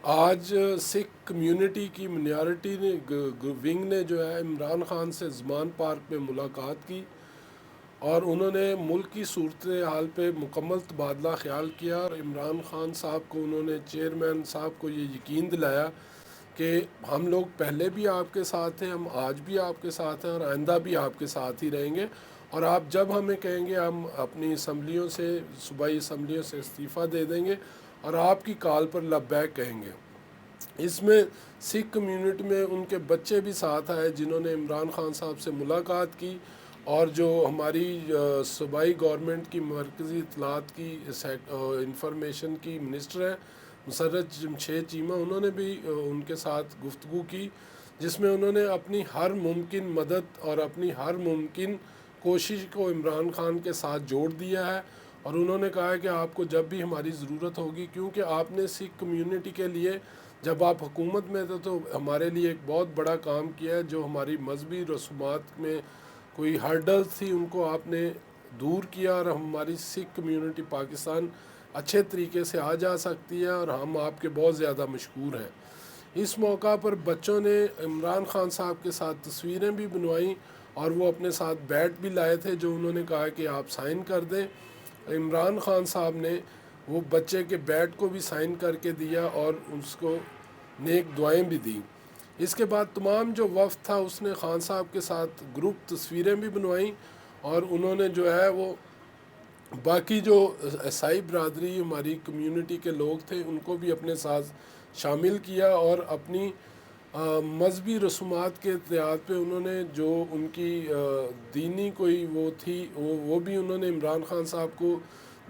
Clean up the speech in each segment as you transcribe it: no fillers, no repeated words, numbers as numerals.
आज सिख कम्युनिटी की मिनॉरिटी ने विंग ने जो है इमरान खान से ज़मान पार्क में मुलाकात की और उन्होंने मुल्क की सूरत हाल पे मुकम्मल तबादला ख्याल किया और इमरान खान साहब को उन्होंने चेयरमैन साहब को ये यकीन दिलाया कि हम लोग पहले भी आपके साथ हैं, हम आज भी आपके साथ हैं और आइंदा भी आपके साथ ही रहेंगे। और आप जब हमें कहेंगे हम अपनी असम्बलियों से, सूबाई असम्बलियों से इस्तीफ़ा दे देंगे और आपकी कॉल पर लब्बैक कहेंगे। इसमें सिख कम्युनिटी में उनके बच्चे भी साथ आए जिन्होंने इमरान खान साहब से मुलाकात की और जो हमारी सूबाई गवर्नमेंट की मरकज़ी इतलात की इंफॉर्मेशन की मिनिस्टर हैं मुसर्रत जमशेद चीमा, उन्होंने भी उनके साथ गुफ्तगू की जिसमें उन्होंने अपनी हर मुमकिन मदद और अपनी हर मुमकिन कोशिश को इमरान खान के साथ जोड़ दिया है। और उन्होंने कहा है कि आपको जब भी हमारी ज़रूरत होगी, क्योंकि आपने सिख कम्युनिटी के लिए जब आप हुकूमत में थे तो हमारे लिए एक बहुत बड़ा काम किया है। जो हमारी मजहबी रसूमात में कोई हर्डल्स थी उनको आपने दूर किया और हमारी सिख कम्युनिटी पाकिस्तान अच्छे तरीके से आ जा सकती है और हम आपके बहुत ज़्यादा मशहूर हैं। इस मौका पर बच्चों ने इमरान खान साहब के साथ तस्वीरें भी बनवाईं और वो अपने साथ बैट भी लाए थे जो उन्होंने कहा कि आप साइन कर दें। इमरान खान साहब ने वो बच्चे के बैट को भी साइन करके दिया और उसको नेक दुआएं भी दी। इसके बाद तमाम जो वफ़द था उसने खान साहब के साथ ग्रुप तस्वीरें भी बनवाईं और उन्होंने जो है वो बाकी जो ईसाई बरदरी हमारी कम्युनिटी के लोग थे उनको भी अपने साथ शामिल किया और अपनी मजहबी रसूमात के तहत पे उन्होंने जो उनकी दीनी कोई वो थी वो भी उन्होंने इमरान खान साहब को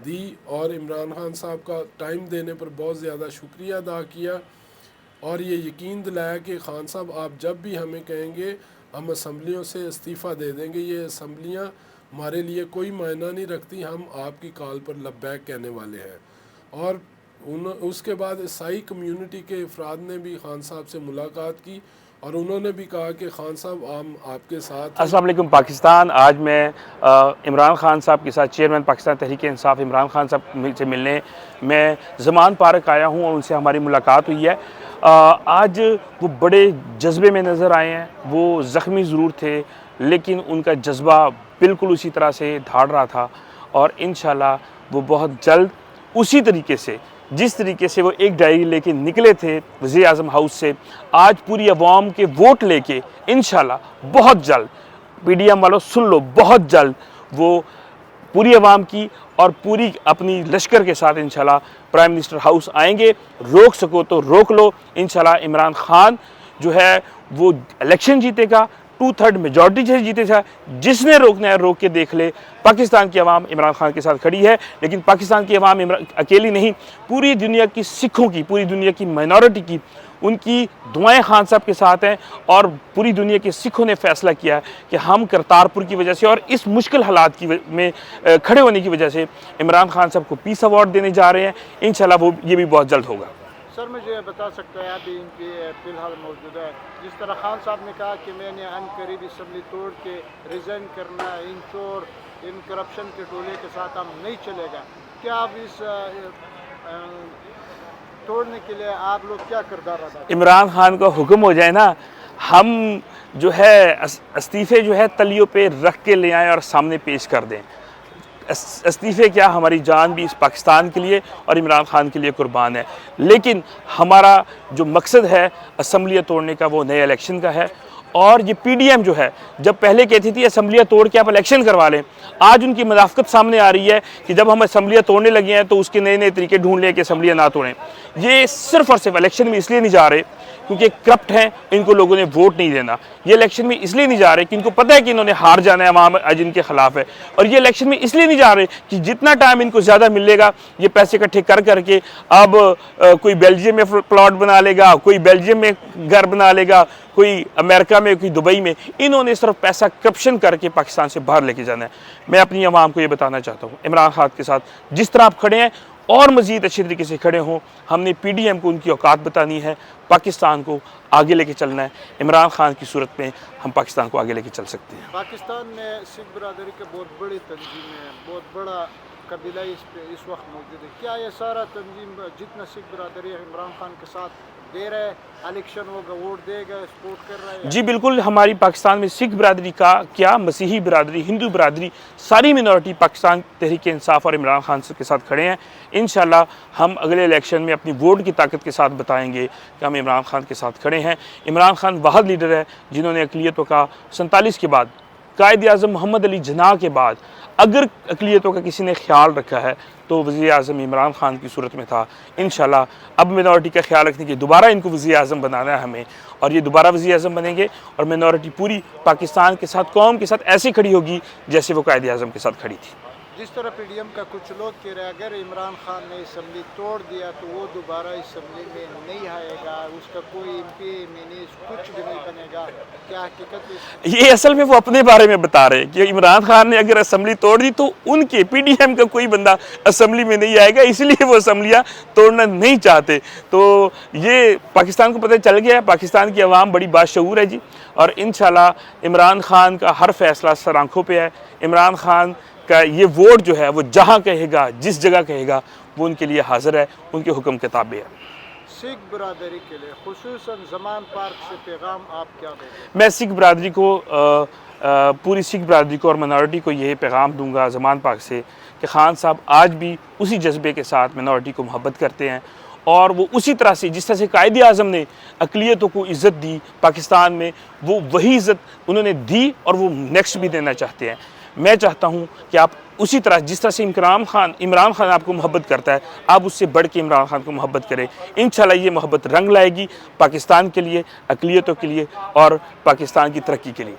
दी और इमरान खान साहब का टाइम देने पर बहुत ज़्यादा शुक्रिया अदा किया और ये यकीन दिलाया कि खान साहब आप जब भी हमें कहेंगे हम असम्बलियों से इस्तीफ़ा दे देंगे। ये असम्बलियाँ हमारे लिए कोई मायना नहीं रखती, हम आपकी कॉल पर लब्बैक कहने वाले हैं। और उसके बाद ईसाई कम्युनिटी के अफराद ने भी खान साहब से मुलाकात की और उन्होंने भी कहा कि खान साहब हम आपके साथ हैं। अस्सलाम वालेकुम पाकिस्तान। आज मैं इमरान खान साहब के साथ चेयरमैन पाकिस्तान तहरीक इंसाफ इमरान खान साहब से मिलने मैं ज़मान पार्क आया हूँ और उनसे हमारी मुलाकात हुई है। आज वो बड़े जज्बे में नज़र आए हैं। वो ज़ख्मी ज़रूर थे लेकिन उनका जज्बा बिल्कुल उसी तरह से धाड़ रहा था और इंशाल्लाह वो बहुत जल्द उसी तरीके से जिस तरीके से वो एक डायरी लेके निकले थे वज़ीर आज़म हाउस से, आज पूरी अवाम के वोट लेके इंशाल्लाह बहुत जल्द, पीडीएम वालों सुन लो, बहुत जल्द वो पूरी अवाम की और पूरी अपनी लश्कर के साथ इंशाल्लाह प्राइम मिनिस्टर हाउस आएंगे। रोक सको तो रोक लो। इंशाल्लाह इमरान खान जो है वो इलेक्शन जीतेगा, 2/3 मेजॉरिटी से जीतेगा। जिसने रोकना है रोक के देख ले। पाकिस्तान की आवाम इमरान खान के साथ खड़ी है, लेकिन पाकिस्तान की आवाम अकेली नहीं, पूरी दुनिया की सिखों की, पूरी दुनिया की माइनॉरिटी की उनकी दुआएं खान साहब के साथ हैं। और पूरी दुनिया के सिखों ने फैसला किया है कि हम करतारपुर की वजह से और इस मुश्किल हालात की में खड़े होने की वजह से इमरान खान साहब को पीस अवार्ड देने जा रहे हैं। इंशाल्लाह वो ये भी बहुत जल्द होगा। सर मुझे बता सकते हैं अभी इनकी फ़िलहाल मौजूद है, जिस तरह खान साहब ने कहा कि मैंने अन करीब असम्बली तोड़ के रिज़ाइन करना, इन चोर इन करप्शन के टोले के साथ हम नहीं चलेगा, क्या आप इस तोड़ने के लिए आप लोग क्या किरदार अदा करें? इमरान खान का हुक्म हो जाए ना, हम जो है इस्तीफ़े जो है तलियों पे रख के ले आएँ और सामने पेश कर दें। इस्तीफ़े क्या, हमारी जान भी इस पाकिस्तान के लिए और इमरान खान के लिए कुर्बान है। लेकिन हमारा जो मकसद है असम्बलियाँ तोड़ने का वो नए इलेक्शन का है। और ये पीडीएम जो है जब पहले कहती थी असम्बलियाँ तोड़ के आप इलेक्शन करवा लें, आज उनकी मुनाफिकत सामने आ रही है कि जब हम असम्बलियाँ तोड़ने लगे हैं तो उसके नए नए तरीके ढूंढ लें कि असम्बलियाँ ना तोड़ें। ये सिर्फ़ और सिर्फ इलेक्शन में इसलिए नहीं जा रहे क्योंकि करप्ट हैं, इनको लोगों ने वोट नहीं देना। ये इलेक्शन में इसलिए नहीं जा रहे कि इनको पता है कि इन्होंने हार जाना है, अवाम आज इनके खिलाफ है। और ये इलेक्शन में इसलिए नहीं जा रहे कि जितना टाइम इनको ज़्यादा मिलेगा ये पैसे इकट्ठे कर करके अब कोई बेल्जियम में प्लॉट बना लेगा, कोई बेल्जियम में घर बना लेगा, कोई अमेरिका में, कोई दुबई में। इन्होंने सिर्फ पैसा करप्शन करके पाकिस्तान से बाहर लेके जाना है। मैं अपनी आवाम को ये बताना चाहता हूँ, इमरान खान के साथ जिस तरह आप खड़े हैं और मज़ीद अच्छे तरीके से खड़े हों। हमने पीडीएम को उनकी औकात बतानी है, पाकिस्तान को आगे लेके चलना है। इमरान खान की सूरत में हम पाकिस्तान को आगे लेके चल सकते हैं। पाकिस्तान में सिख बरदरी की बहुत बड़ी तंजीम है, बहुत बड़ा कबीला इस वक्त मौजूद है। क्या ये सारा तंजीम जितना सिख बरदरी इमरान खान के साथ दे रहे हैं, इलेक्शन होगा वोट देगा, सपोर्ट कर रहा है? जी बिल्कुल, हमारी पाकिस्तान में सिख बरादरी का क्या, मसीही बरादरी, हिंदू बरादरी, सारी मिनॉरिटी पाकिस्तान तहरीक इंसाफ और इमरान खान के साथ खड़े हैं। इंशाल्लाह हम अगले इलेक्शन में अपनी वोट की ताकत के साथ बताएंगे कि हम इमरान खान के साथ खड़े हैं। इमरान खान वाहद लीडर है जिन्होंने अक़लियतों का 47 के बाद, कायद आज़म मोहम्मद अली जिन्ना के बाद अगर अक़लियतों का किसी ने ख्याल रखा है तो वज़ीर आज़म इमरान खान की सूरत में था। इंशाल्लाह अब मिनॉरिटी का ख्याल रखने की दोबारा इनको वज़ीर आज़म बनाना है हमें, और ये दोबारा वज़ीर आज़म बनेंगे और मिनॉरिटी पूरी पाकिस्तान के साथ, कौम के साथ ऐसे खड़ी होगी जैसे वो कायद आज़म के साथ खड़ी थी। जिस तरह पीडीएम का कुछ लोग कह रहे हैं अगर इमरान खान ने असम्बली तोड़ दिया तो वो दोबारा असम्बली में नहीं आएगा, उसका कोई एमपी मिनिस्टर कुछ भी नहीं बनेगा, क्या हकीकत है? ये असल में वो अपने बारे में बता रहे हैं कि इमरान खान ने अगर असम्बली तोड़ दी तो उनके पीडीएम का कोई बंदा असम्बली में नहीं आएगा, इसलिए वो असम्बलियाँ तोड़ना नहीं चाहते। तो ये पाकिस्तान को पता चल गया है, पाकिस्तान की आवाम बड़ी बाशऊर है जी, और इंशाल्लाह इमरान खान का हर फैसला सर आँखों पर है। इमरान खान का ये वोट जो है वो जहाँ कहेगा, जिस जगह कहेगा, वो उनके लिए हाजिर है, उनके हुक्म के ताबे है। सिख बरादरी के लिए खुसूसन ज़मान पार्क से पैगाम आप क्या देंगे? मैं सिख बरादरी को पूरी सिख बरादरी को और मिनॉरिटी को यही पैगाम दूंगा ज़मान पार्क से कि खान साहब आज भी उसी जज्बे के साथ मिनॉरिटी को मोहब्बत करते हैं, और वो उसी तरह से जिस तरह से कायद आज़म ने अक़लियतों को इज़्ज़त दी पाकिस्तान में, वो वही इज़्ज़त उन्होंने दी और वो नेक्स्ट भी देना चाहते हैं। मैं चाहता हूं कि आप उसी तरह जिस तरह से इमरान खान आपको मोहब्बत करता है, आप उससे बढ़ के इमरान खान को मोहब्बत करें। इंशाल्लाह ये मोहब्बत रंग लाएगी पाकिस्तान के लिए, अक़लियतों के लिए और पाकिस्तान की तरक्की के लिए।